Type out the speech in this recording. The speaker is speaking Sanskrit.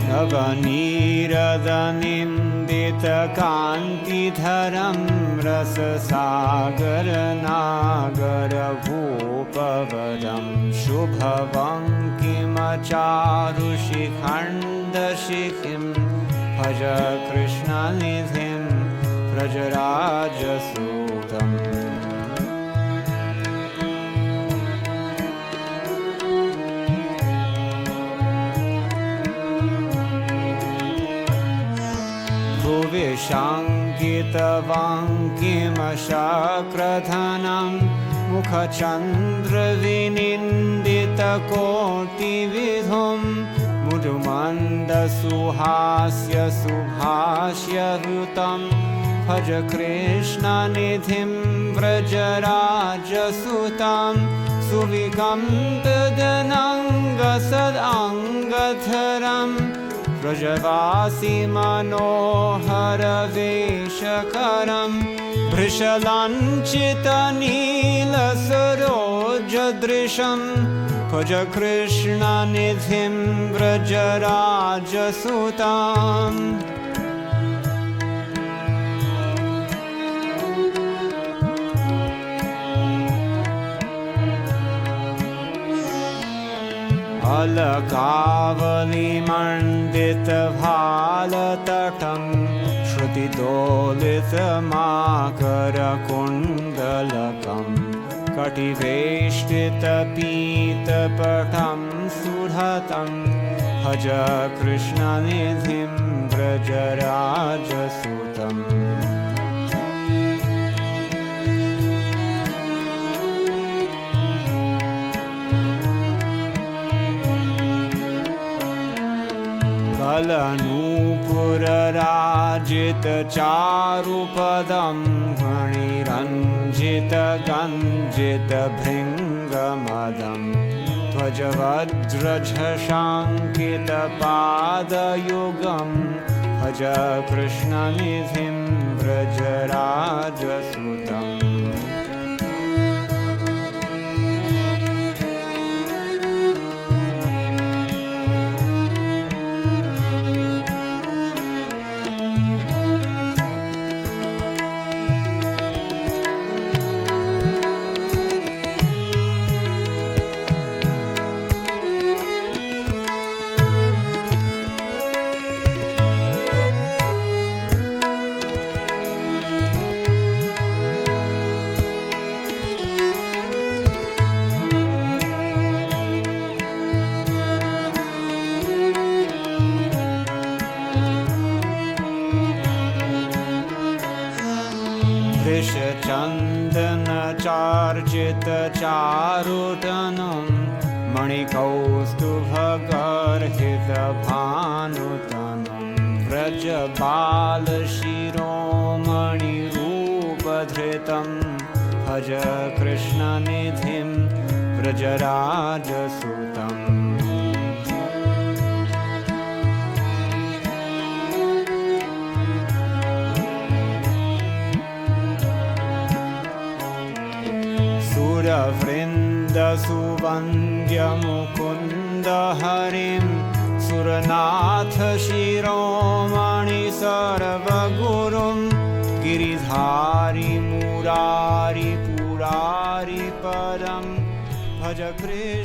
नवनीरदनिन्दितकान्तिधरं रससागरनागरभूपवरं शुभवङ्किमचारुशिखण्डशिखिं भज कृष्णनिधिं व्रजराजसूतम् भुविशाङ्कितवाङ्किमशाक्रधनं मुखचन्द्रविनिन्दितकोटिविधुं मुजुमन्दसुहास्यसुभाष्यहृतं भज कृष्णनिधिं व्रजराजसुतं सुविकम्पितदनाङ्गसदाङ्गधरम् व्रजवासी मनोहरवेशकरं भृशलाञ्छितनीलसरोजदृशं भज कृष्णनिधिं व्रजराजसुताम् अलकावलिमण्डितभालतटं श्रुतिदोलितमाकरकुण्डलकं कटिवेष्टितपीतपटं सुधतं भज कृष्णनिधिं व्रजराजसुतम् कलनूपुरराजितचारुपदं मणिरञ्जितगञ्जितभृङ्गमदं ध्वजवज्रझषाङ्कितपादयुगं भज कृष्णनिधिं व्रजराजसुतम् चन्दनचार्जितचारुतनुं मणिकौस्तुभगर्हितभानुतनुं व्रजबालशिरोमणिरूपधृतं भज कृष्णनिधिं व्रजराजसुतम् सुरवृन्दसुवन्द्यमुकुन्दहरिं सुरनाथशिरोमणि सर्वगुरुं गिरिधारी मुरारी पुरारी परं भज कृष्ण